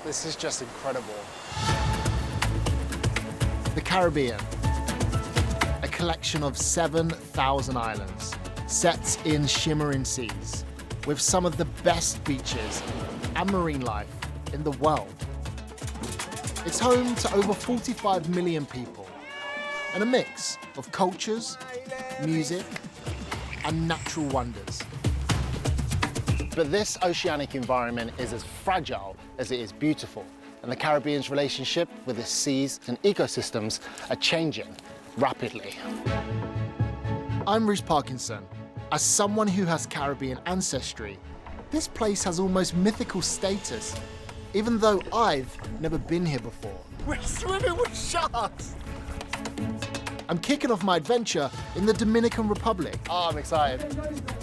This is just incredible. The Caribbean, a collection of 7,000 islands, set in shimmering seas, with some of the best beaches and marine life in the world. It's home to over 45 million people, and a mix of cultures, music, and natural wonders. But this oceanic environment is as fragile as it is beautiful, and the Caribbean's relationship with its seas and ecosystems are changing rapidly. I'm Reece Parkinson. As someone who has Caribbean ancestry, this place has almost mythical status, even though I've never been here before. We're swimming with sharks! I'm kicking off my adventure in the Dominican Republic, Oh, I'm excited.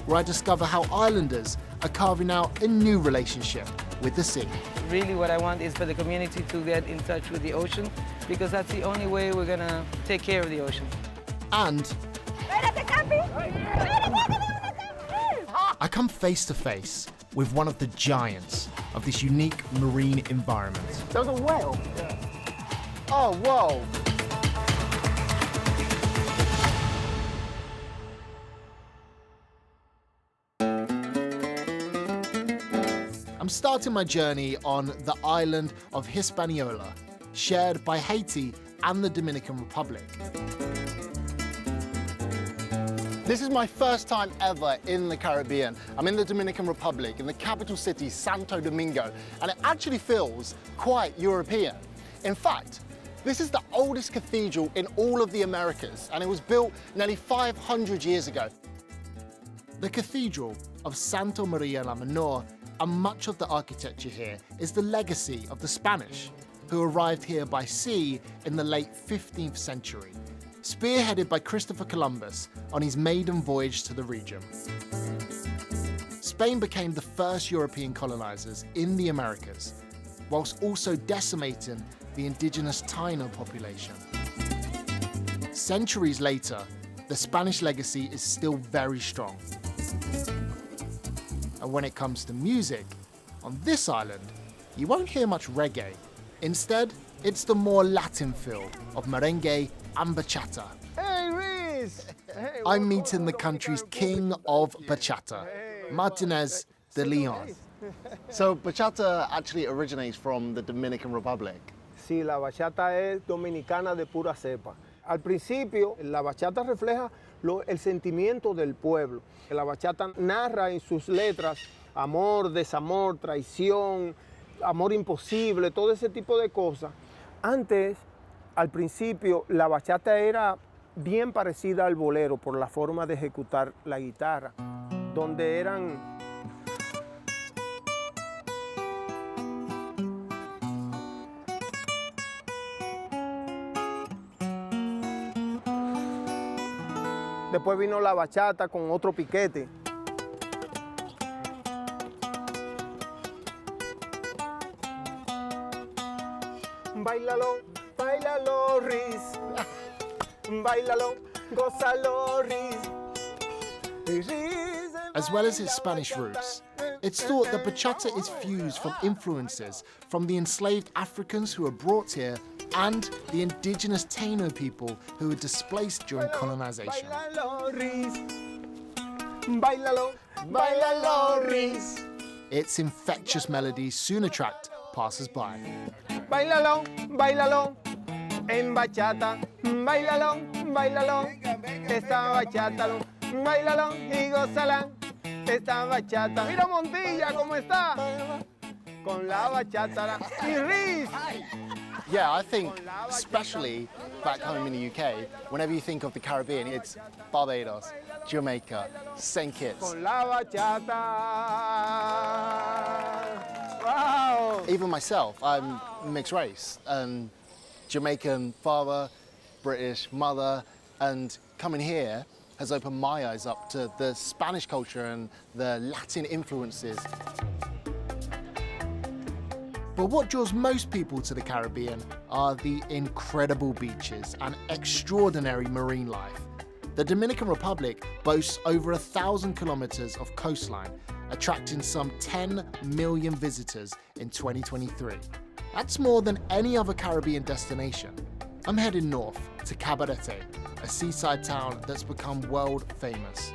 where I discover how islanders are carving out a new relationship with the sea. Really what I want is for the community to get in touch with the ocean, because that's the only way we're gonna take care of the ocean. And I come face to face with one of the giants of this unique marine environment. That was a whale? Oh, whoa. I'm starting my journey on the island of Hispaniola, shared by Haiti and the Dominican Republic. This is my first time ever in the Caribbean. I'm in the Dominican Republic, in the capital city, Santo Domingo, and it actually feels quite European. In fact, this is the oldest cathedral in all of the Americas, and it was built nearly 500 years ago. The Cathedral of Santa Maria la Menor, and much of the architecture here is the legacy of the Spanish, who arrived here by sea in the late 15th century, spearheaded by Christopher Columbus on his maiden voyage to the region. Spain became the first European colonizers in the Americas, whilst also decimating the indigenous Taino population. Centuries later, the Spanish legacy is still very strong. And when it comes to music, on this island, you won't hear much reggae. Instead, it's the more Latin feel of merengue and bachata. Hey, Reece! Hey, I'm meeting the country's king of bachata, Martinez de Leon. So bachata actually originates from the Dominican Republic. Sí, la bachata es dominicana de pura cepa. Al principio, la bachata refleja el sentimiento del pueblo. La bachata narra en sus letras amor, desamor, traición, amor imposible, todo ese tipo de cosas. Antes, al principio, la bachata era bien parecida al bolero por la forma de ejecutar la guitarra, donde eran Después vino la bachata con otro piquete. Báilalo, báilalo, Reece. Báilalo, gózalo, Reece. As well as its Spanish roots, it's thought that bachata is fused from influences from the enslaved Africans who were brought here and the indigenous Taino people who were displaced during colonization. Báilalo, Reece. Báilalo, báilalo, Reece. Its infectious melodies soon attract passers-by. Báilalo, báilalo, en bachata. Báilalo, báilalo, esta bachata. Báilalo y gózala, esta bachata. Mira Montilla, ¿cómo está? Con la bachata. Y Reece. Yeah, I think especially back home in the UK, whenever you think of the Caribbean, it's Barbados, Jamaica, St. Kitts. Con la bachata. Wow. Even myself, I'm mixed race, Jamaican father, British mother, and coming here has opened my eyes up to the Spanish culture and the Latin influences. But what draws most people to the Caribbean are the incredible beaches and extraordinary marine life. The Dominican Republic boasts over 1,000 kilometers of coastline, attracting some 10 million visitors in 2023. That's more than any other Caribbean destination. I'm heading north to Cabarete, a seaside town that's become world famous.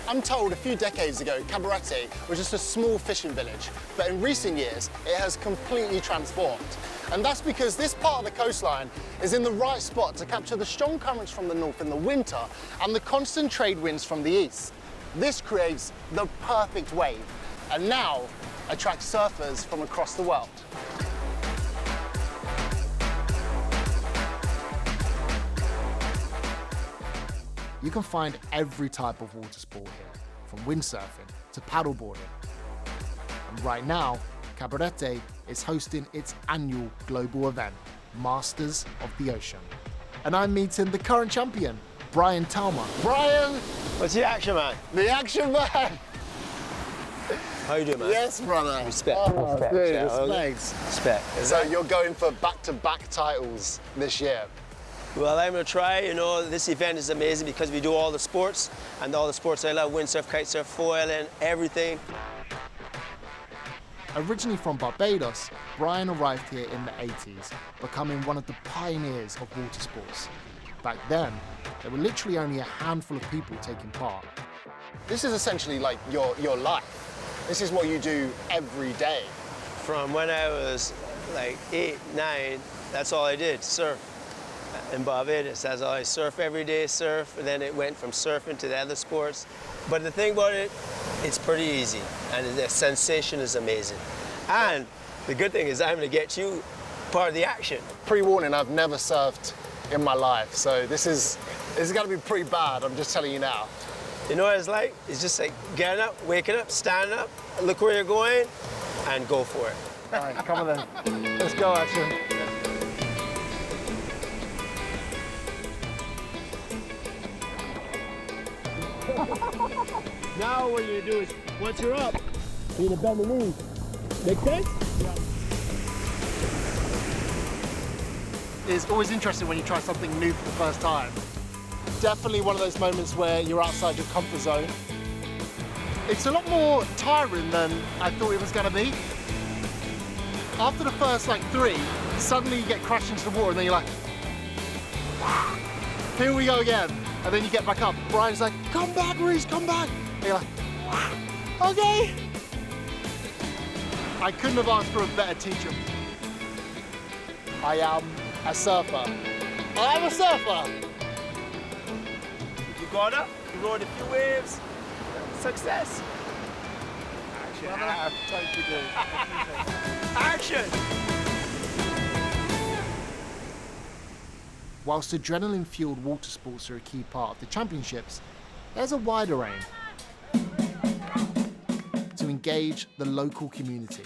I'm told a few decades ago, Cabarete was just a small fishing village, but in recent years, it has completely transformed. And that's because this part of the coastline is in the right spot to capture the strong currents from the north in the winter and the constant trade winds from the east. This creates the perfect wave, and now attracts surfers from across the world. You can find every type of water sport here, from windsurfing to paddleboarding. And right now, Cabarete is hosting its annual global event, Masters of the Ocean. And I'm meeting the current champion, Brian Talma. Brian! What's the action, man? The action man! How you doing, man? Yes, brother. Respect. Oh, Respect. dude, Yeah, respect. Respect. So you're going for back-to-back titles this year. Well, I'm gonna try. You know, this event is amazing because we do all the sports, and all the sports I love: windsurf, kitesurf, foiling, everything. Originally from Barbados, Brian arrived here in the 80s, becoming one of the pioneers of water sports. Back then, there were literally only a handful of people taking part. This is essentially like your life. This is what you do every day. From when I was like 8, 9, that's all I did, surf. In Barbados, that's all I surf every day, surf, and then it went from surfing to the other sports. But the thing about it, it's pretty easy, and the sensation is amazing. And the good thing is I'm gonna get you part of the action. Pre-warning, I've never surfed in my life, so this is gonna be pretty bad, I'm just telling you now. You know what it's like? It's just like getting up, waking up, standing up, look where you're going, and go for it. All right, come on then. Let's go, action. Now what you do is, once you're up, you need to bend the knees. Make sense? Yeah. It's always interesting when you try something new for the first time. Definitely one of those moments where you're outside your comfort zone. It's a lot more tiring than I thought it was going to be. After the first like 3, suddenly you get crashed into the water and then you're like, here we go again. And then you get back up. Brian's like, come back, Reece, come back. And you're like, okay. I couldn't have asked for a better teacher. I am a surfer. I am a surfer. You got up, you rode a few waves, success. Action. Thank you, dude. Action. Whilst adrenaline-fueled water sports are a key part of the championships, there's a wider aim: to engage the local community.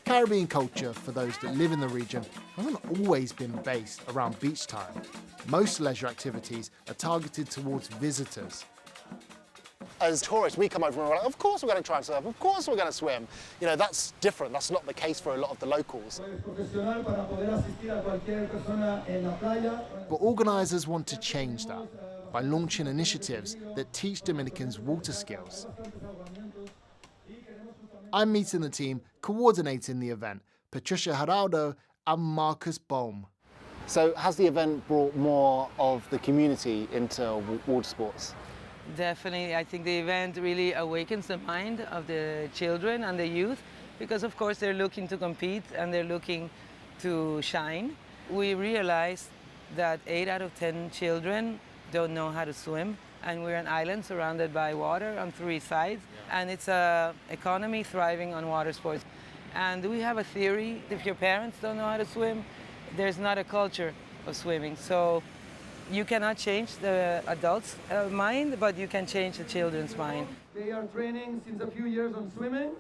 Caribbean culture, for those that live in the region, hasn't always been based around beach time. Most leisure activities are targeted towards visitors. As tourists, we come over and we're like, of course we're going to try and surf, of course we're going to swim. You know, that's different. That's not the case for a lot of the locals. But organisers want to change that by launching initiatives that teach Dominicans water skills. I'm meeting the team coordinating the event, Patricia Geraldo and Marcus Bohm. So has the event brought more of the community into water sports? Definitely, I think the event really awakens the mind of the children and the youth, because of course they're looking to compete and they're looking to shine. We realized that 8 out of 10 children don't know how to swim, and we're an island surrounded by water on 3 sides, and it's an economy thriving on water sports. And we have a theory: if your parents don't know how to swim, there's not a culture of swimming. So you cannot change the adults' mind, but you can change the children's mind. They are training since a few years on swimming.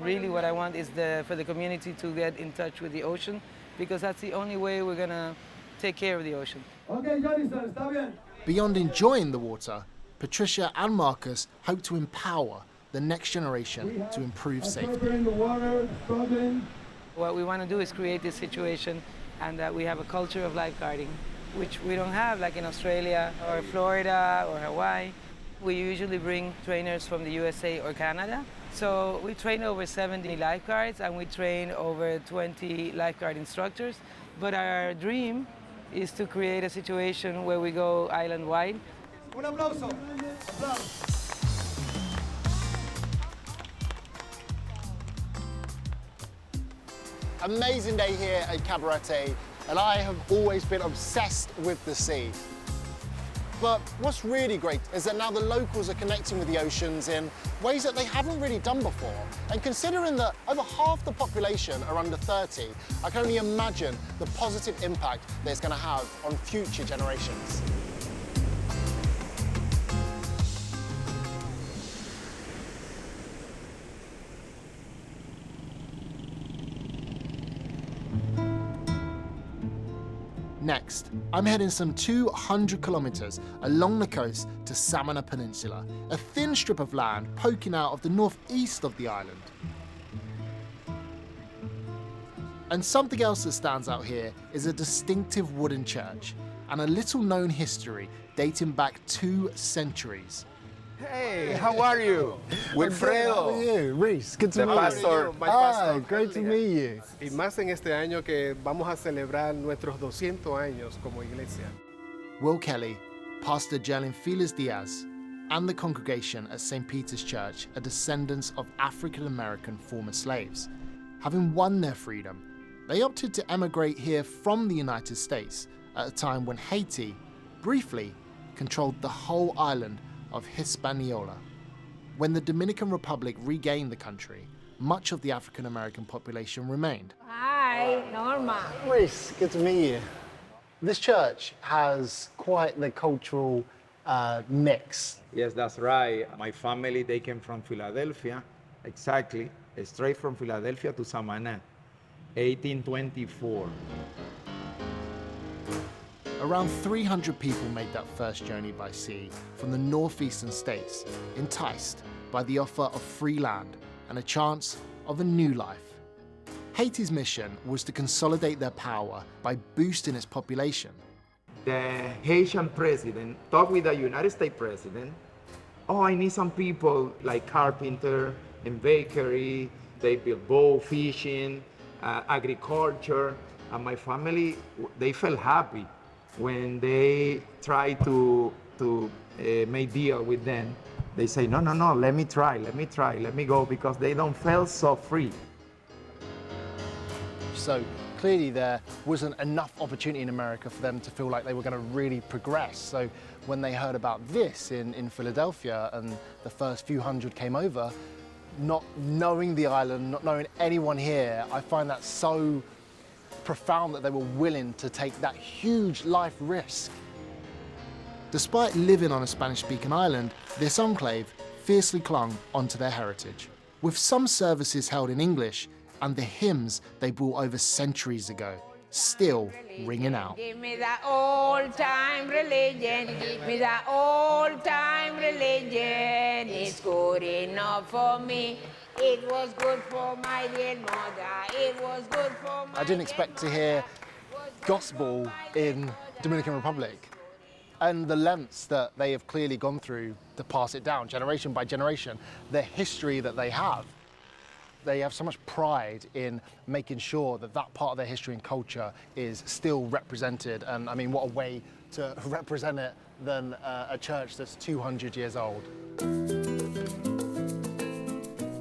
Really what I want is for the community to get in touch with the ocean, because that's the only way we're going to take care of the ocean. Okay, Johnny, sir, está bien. Beyond enjoying the water, Patricia and Marcus hope to empower the next generation to improve safety. In the water, struggling. What we want to do is create this situation, and that we have a culture of lifeguarding, which we don't have like in Australia or Florida or Hawaii. We usually bring trainers from the USA or Canada, So we train over 70 lifeguards and we train over 20 lifeguard instructors. But our dream is to create a situation where we go island-wide. Un aplauso. Amazing day here at Cabarete, and I have always been obsessed with the sea. But what's really great is that now the locals are connecting with the oceans in ways that they haven't really done before. And considering that over half the population are under 30, I can only imagine the positive impact that it's going to have on future generations. Next, I'm heading some 200 kilometers along the coast to Samana Peninsula, a thin strip of land poking out of the northeast of the island. And something else that stands out here is a distinctive wooden church and a little known history dating back 2 centuries. Hey, how are you? How are Wilfredo, you? Reece, good to the meet pastor. you. Ah, great to meet you. Y más en este año que vamos a celebrar nuestros 200 años como iglesia. Will Kelly, Pastor Jerlin Felix Diaz, and the congregation at St. Peter's Church are descendants of African-American former slaves. Having won their freedom, they opted to emigrate here from the United States at a time when Haiti, briefly, controlled the whole island of Hispaniola. When the Dominican Republic regained the country, much of the African-American population remained. Hi, Norma. Reece, good to meet you. This church has quite the cultural mix. Yes, that's right. My family, they came from Philadelphia, exactly, straight from Philadelphia to Samana, 1824. Around 300 people made that first journey by sea from the northeastern states, enticed by the offer of free land and a chance of a new life. Haiti's mission was to consolidate their power by boosting its population. The Haitian president talked with the United States president. Oh, I need some people like carpenter and bakery. They build boat fishing, agriculture. And my family, they felt happy when they tried to make deal with them. They say, no, let me try, let me go, because they don't feel so free. So clearly there wasn't enough opportunity in America for them to feel like they were going to really progress. So when they heard about this in Philadelphia and the first few hundred came over, not knowing the island, not knowing anyone here, I find that so profound that they were willing to take that huge life risk. Despite living on a Spanish-speaking island, this enclave fiercely clung onto their heritage, with some services held in English and the hymns they brought over centuries ago still ringing out. Give me the old-time religion. Give me the old-time religion. It's good enough for me. It was good for my dear mother. It was good for my I didn't expect to hear gospel in Dominican Republic, and the lengths that they have clearly gone through to pass it down generation by generation, the history that they have. They have so much pride in making sure that that part of their history and culture is still represented. And I mean, what a way to represent it than a church that's 200 years old.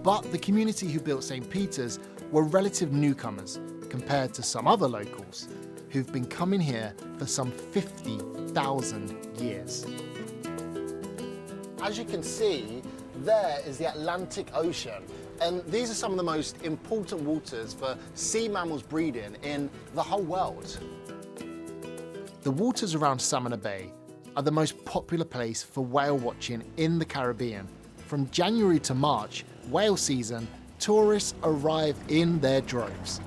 But the community who built St. Peter's were relative newcomers compared to some other locals who've been coming here for some 50,000 years. As you can see, there is the Atlantic Ocean. And these are some of the most important waters for sea mammals breeding in the whole world. The waters around Samana Bay are the most popular place for whale watching in the Caribbean. From January to March, whale season, tourists arrive in their droves.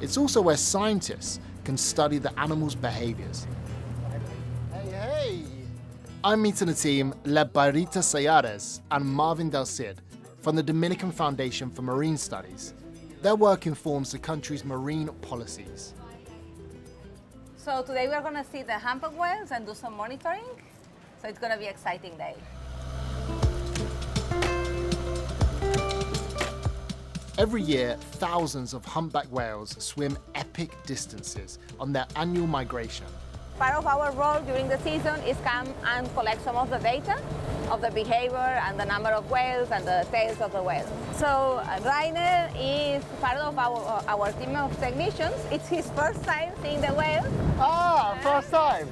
It's also where scientists can study the animals' behaviors. Hey! I'm meeting a team led by Rita Sayares and Marvin Del Cid from the Dominican Foundation for Marine Studies. Their work informs the country's marine policies. So today we're going to see the humpback whales and do some monitoring. So it's going to be an exciting day. Every year, thousands of humpback whales swim epic distances on their annual migration. Part of our role during the season is come and collect some of the data of the behavior and the number of whales and the tails of the whales. So Rainer is part of our team of technicians. It's his first time seeing the whale. Ah, first time.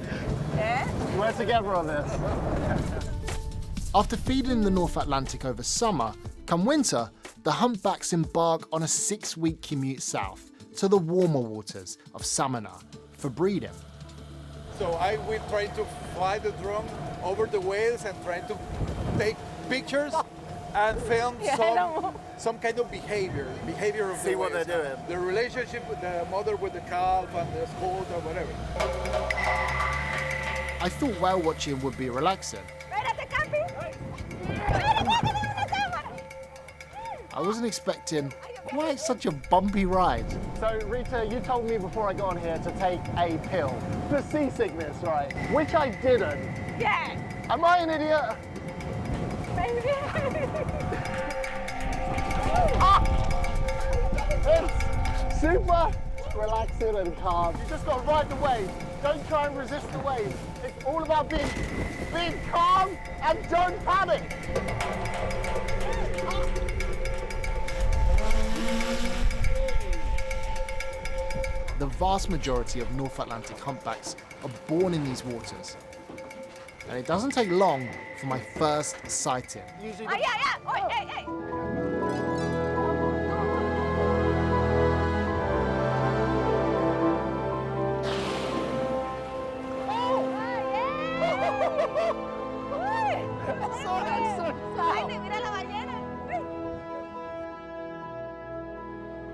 Yeah. We're together on this. After feeding in the North Atlantic over summer, come winter, the humpbacks embark on a 6-week commute south to the warmer waters of Samana for breeding. So I will try to fly the drone over the whales and try to take pictures and film some kind of behavior of the whales. See what they're doing. The relationship with the mother with the calf and the sport or whatever. I thought whale watching would be relaxing. I wasn't expecting quite such a bumpy ride. So Rita, you told me before I got on here to take a pill for seasickness, right? Which I didn't. Yeah. Am I an idiot? Maybe. It's super relaxing and calm. You just got to ride the wave. Don't try and resist the wave. It's all about being calm and don't panic. The vast majority of North Atlantic humpbacks are born in these waters. And it doesn't take long for my first sighting. Oh, hey.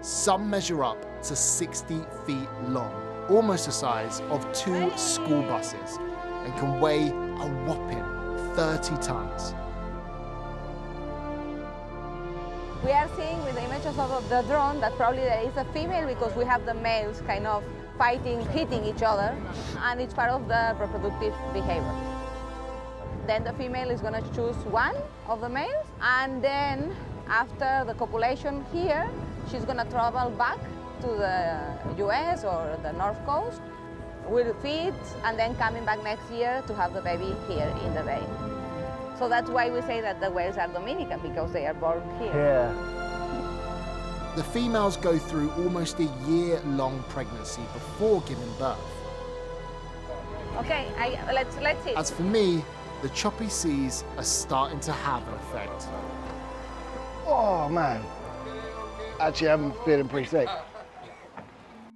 Some measure up to 60 feet long, almost the size of 2 school buses, and can weigh a whopping 30 tons. We are seeing with the images of the drone that probably there is a female because we have the males kind of fighting, hitting each other, and it's part of the reproductive behavior. Then the female is going to choose one of the males, and then after the copulation here, she's going to travel back to the US or the North Coast, will feed, and then coming back next year to have the baby here in the bay. So that's why we say that the whales are Dominican, because they are born here. Yeah. The females go through almost a year-long pregnancy before giving birth. Okay, let's see. As for me, the choppy seas are starting to have an effect. Oh man. Actually, I'm feeling pretty sick.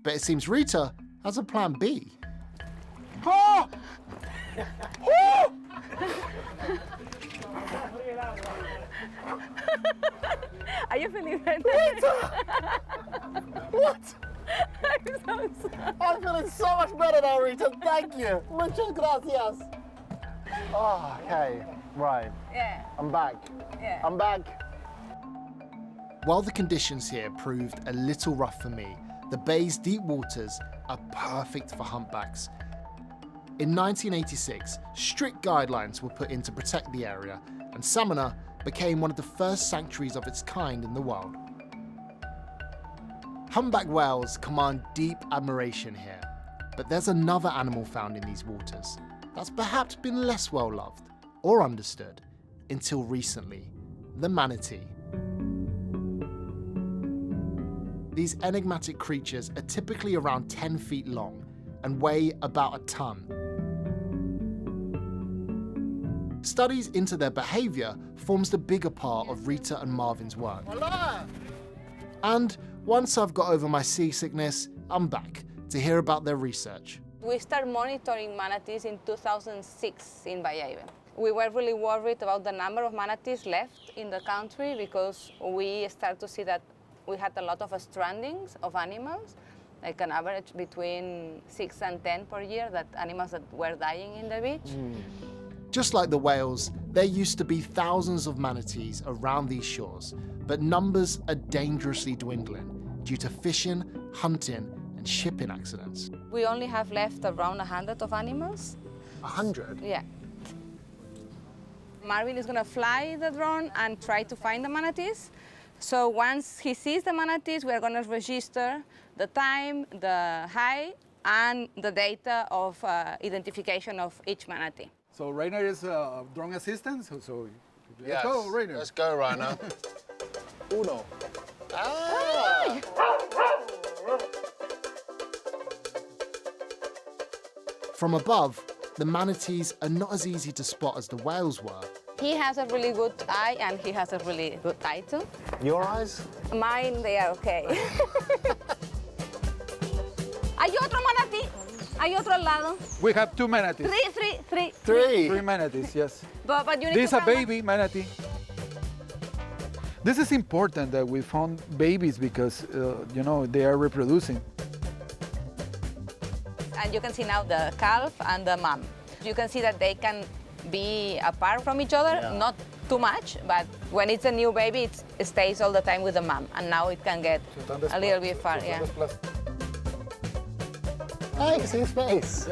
But it seems Rita has a plan B. Oh! Oh! Are you feeling better? What? I'm so sorry. I'm feeling so much better now, Rita. Thank you. Muchas gracias. Oh, okay. Right. Yeah. I'm back. Yeah. I'm back. While the conditions here proved a little rough for me, the bay's deep waters are perfect for humpbacks. In 1986, strict guidelines were put in to protect the area, and Samana became one of the first sanctuaries of its kind in the world. Humpback whales command deep admiration here, but there's another animal found in these waters that's perhaps been less well loved or understood until recently: the manatee. These enigmatic creatures are typically around 10 feet long and weigh about a ton. Studies into their behavior forms the bigger part of Rita and Marvin's work. Hola. And once I've got over my seasickness, I'm back to hear about their research. We started monitoring manatees in 2006 in Bayhaven. We were really worried about the number of manatees left in the country because we started to see that we had a lot of strandings of animals, like an average between 6 and 10 per year, that animals that were dying in the beach. Just like the whales, there used to be thousands of manatees around these shores, but numbers are dangerously dwindling due to fishing, hunting, and shipping accidents. We only have left around 100 of animals. 100? Yeah. Marvin is going to fly the drone and try to find the manatees. So once he sees the manatees, we are going to register the time, the height, and the data of identification of each manatee. So Rainer is drone assistant, so let's Yes. go, Rainer. Let's go, Rainer. Uno. Ah! From above, the manatees are not as easy to spot as the whales were. He has a really good eye, and he has a really good eye too. Your eyes? Mine, they are okay. Hay otro manatí. Hay otro al lado. We have 2 manatees. Three. 3 manatees, yes. But you need This is to a count baby manatee. This is important that we found babies because, you know, they are reproducing. And you can see now the calf and the mom. You can see that they can be apart from each other, not too much, but when it's a new baby, it stays all the time with the mom, and now it can get a little bit far, yeah. Oh, you can see his face.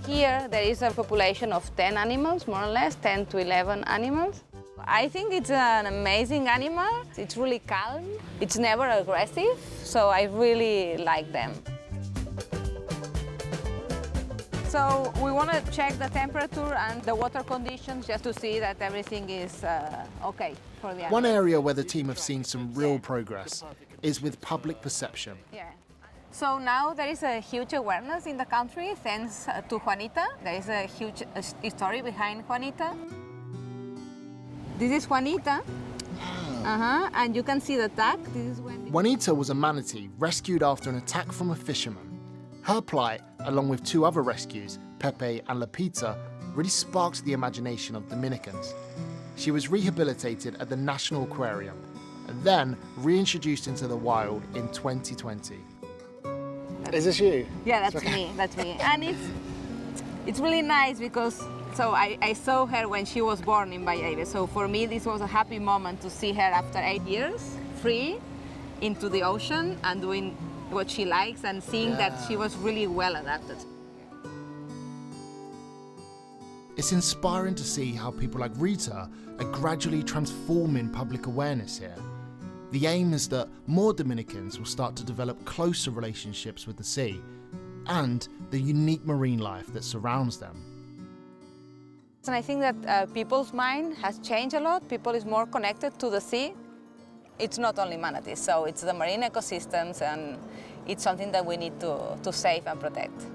Here, there is a population of 10 animals, more or less, 10 to 11 animals. I think it's an amazing animal. It's really calm. It's never aggressive, so I really like them. So we want to check the temperature and the water conditions just to see that everything is okay for the animal. One area where the team have seen some real progress is with public perception. Yeah. So now there is a huge awareness in the country thanks to Juanita. There is a huge story behind Juanita. This is Juanita. And you can see the tag. This is when Juanita was a manatee rescued after an attack from a fisherman. Her plight, along with 2 other rescues, Pepe and Lupita, really sparked the imagination of Dominicans. She was rehabilitated at the National Aquarium and then reintroduced into the wild in 2020. Is this you? Yeah, that's me. That's me. And it's really nice because I saw her when she was born in Cabarete. So for me, this was a happy moment to see her after 8 years, free, into the ocean and doing what she likes and seeing that she was really well adapted. It's inspiring to see how people like Rita are gradually transforming public awareness here. The aim is that more Dominicans will start to develop closer relationships with the sea and the unique marine life that surrounds them. And I think that people's mind has changed a lot. People is more connected to the sea. It's not only manatees, so it's the marine ecosystems, and it's something that we need to save and protect.